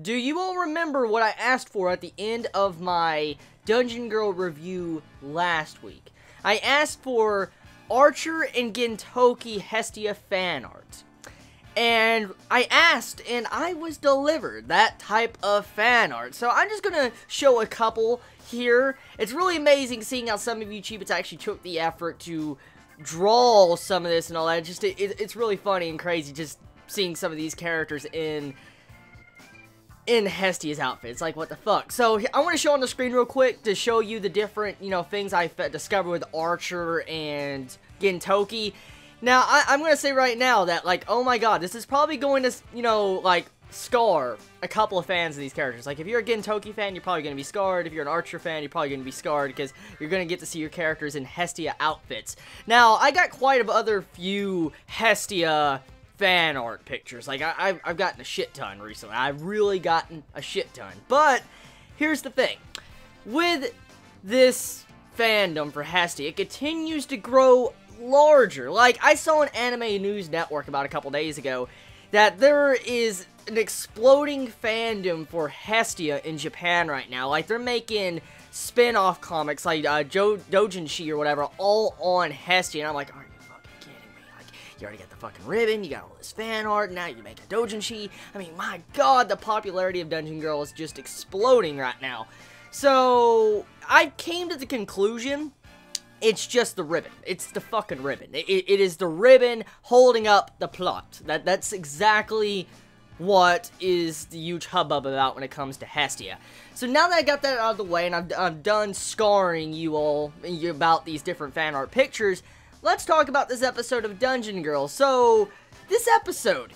Do you all remember what I asked for at the end of my Dungeon Girl review last week? I asked for Archer and Gintoki Hestia fan art. And I asked, and I was delivered that type of fan art. So I'm just gonna show a couple here. It's really amazing seeing how some of you Chibits actually took the effort to draw some of this and all that. It's really funny and crazy just seeing some of these characters in Hestia's outfits. Like, what the fuck? So I want to show on the screen real quick to show you the different, things I discovered with Archer and Gintoki. Now, I'm going to say right now that, like, oh my god, this is probably going to, like, scar a couple of fans of these characters. Like, if you're a Gintoki fan, you're probably going to be scarred. If you're an Archer fan, you're probably going to be scarred because you're going to get to see your characters in Hestia outfits. Now, I got quite a other few Hestia fan art pictures. Like, I've gotten a shit ton recently. I've really gotten a shit ton. But, here's the thing. With this fandom for Hestia, it continues to grow larger. Like, I saw an Anime News Network about a couple days ago that there is an exploding fandom for Hestia in Japan right now. Like, they're making spin-off comics like Doujinshi or whatever all on Hestia, and I'm like, are you fucking kidding me? Like, you already got the fucking ribbon, you got all this fan art, now you make a Doujinshi. I mean, my god, the popularity of Dungeon Girl is just exploding right now. So, I came to the conclusion it's just the ribbon. It's the fucking ribbon. It is the ribbon holding up the plot. That's exactly what is the huge hubbub about when it comes to Hestia. So now that I got that out of the way and I'm done scarring you all about these different fan art pictures, let's talk about this episode of Dungeon Girl. So, this episode,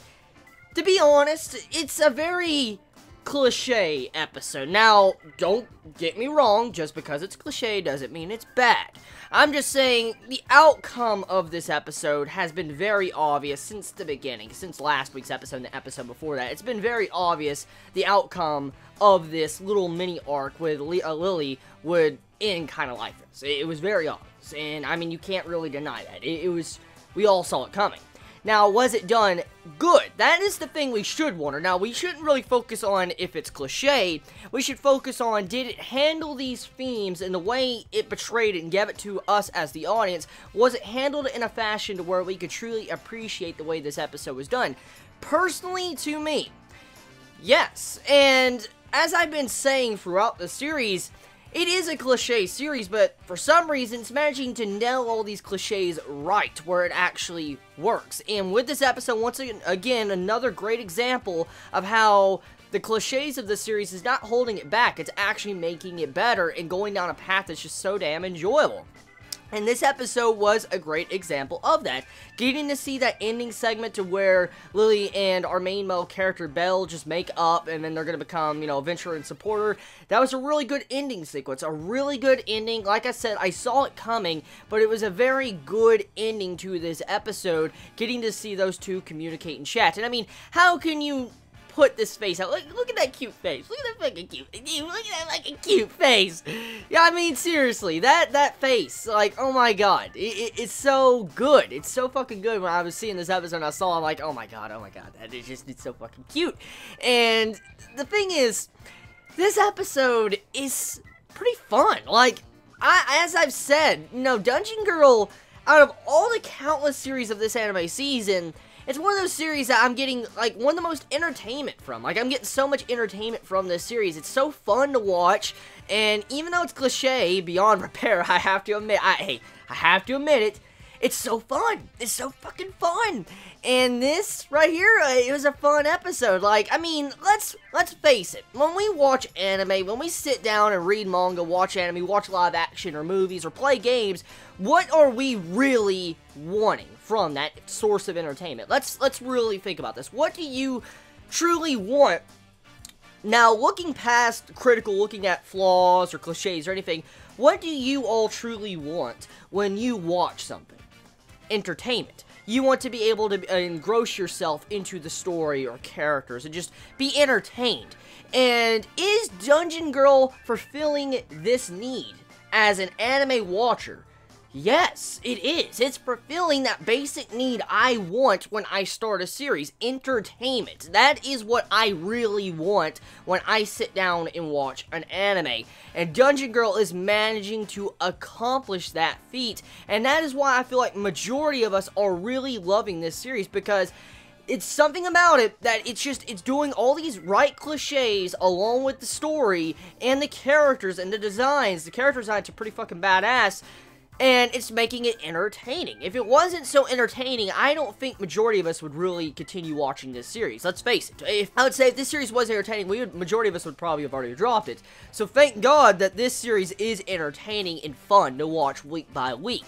to be honest, it's a very cliche episode. Now, don't get me wrong, just because it's cliche doesn't mean it's bad. I'm just saying, the outcome of this episode has been very obvious since the beginning, since last week's episode and the episode before that. It's been very obvious the outcome of this little mini arc with Lily would end kind of like this. It was very obvious, and I mean, you can't really deny that. We all saw it coming. Now, was it done good? That is the thing we should wonder. Now, we shouldn't really focus on if it's cliche. We should focus on, did it handle these themes in the way it portrayed it and gave it to us as the audience? Was it handled in a fashion to where we could truly appreciate the way this episode was done? Personally, to me, yes. And as I've been saying throughout the series, it is a cliche series, but for some reason, it's managing to nail all these cliches right, where it actually works. And with this episode, once again, another great example of how the cliches of the series is not holding it back, it's actually making it better and going down a path that's just so damn enjoyable. And this episode was a great example of that. Getting to see that ending segment to where Lily and our main male character, Belle, just make up and then they're going to become, adventurer and supporter. That was a really good ending sequence. A really good ending. Like I said, I saw it coming, but it was a very good ending to this episode. Getting to see those two communicate and chat. And I mean, how can you put this face out? Look at that cute face. Look at that fucking cute. Look at that fucking cute face. Yeah, I mean, seriously, that face, like, oh my god, it's so good. It's so fucking good. When I was seeing this episode and I saw, I'm like, oh my god, that is just, it's so fucking cute. And the thing is, this episode is pretty fun. Like, as I've said, Dungeon Girl, out of all the countless series of this anime season, it's one of those series that I'm getting, like, one of the most entertainment from. Like, I'm getting so much entertainment from this series. It's so fun to watch, and even though it's cliche beyond repair, I have to admit, I have to admit it, it's so fun. It's so fucking fun. And this right here, it was a fun episode. Like, I mean, let's face it. When we watch anime, when we sit down and read manga, watch anime, watch live action or movies or play games, what are we really wanting from that source of entertainment? Let's really think about this. What do you truly want? Now, looking past critical, looking at flaws or cliches or anything, what do you all truly want when you watch something? Entertainment. You want to be able to engross yourself into the story or characters and just be entertained. And is Dungeon Girl fulfilling this need as an anime watcher? Yes, it is. It's fulfilling that basic need I want when I start a series. Entertainment. That is what I really want when I sit down and watch an anime. And Dungeon Girl is managing to accomplish that feat. And that is why I feel like majority of us are really loving this series, because it's something about it that it's doing all these right cliches along with the story and the characters and the designs. The character designs are pretty fucking badass. And it's making it entertaining. If it wasn't so entertaining, I don't think majority of us would really continue watching this series. Let's face it. I would say if this series was entertaining, majority of us would probably have already dropped it. So thank God that this series is entertaining and fun to watch week by week.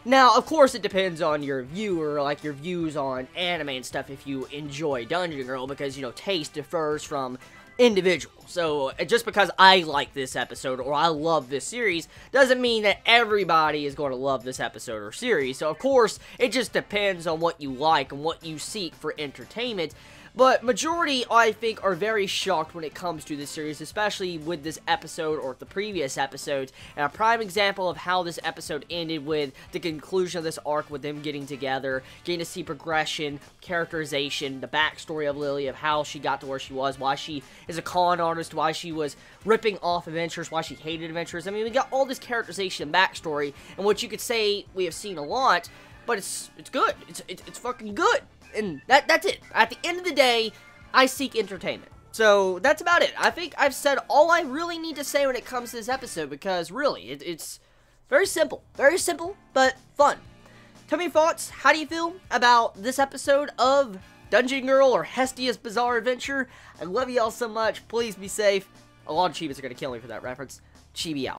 Now, of course, it depends on your viewer, like your views on anime and stuff, if you enjoy Dungeon Girl, because, you know, taste differs from individual. So just because I like this episode or I love this series doesn't mean that everybody is going to love this episode or series. So of course it just depends on what you like and what you seek for entertainment. But majority, I think, are very shocked when it comes to this series, especially with this episode or the previous episodes. And a prime example of how this episode ended with the conclusion of this arc, with them getting together, getting to see progression, characterization, the backstory of Lily, of how she got to where she was, why she is a con artist, why she was ripping off adventures, why she hated adventures. I mean, we got all this characterization and backstory, and what you could say we have seen a lot, but it's good. It's fucking good. And that's it. At the end of the day, I seek entertainment. So, that's about it. I think I've said all I really need to say when it comes to this episode, because really, it's very simple. Very simple, but fun. Tell me your thoughts. How do you feel about this episode of Dungeon Girl or Hestia's Bizarre Adventure? I love you all so much. Please be safe. A lot of Chibis are going to kill me for that reference. Chibi out.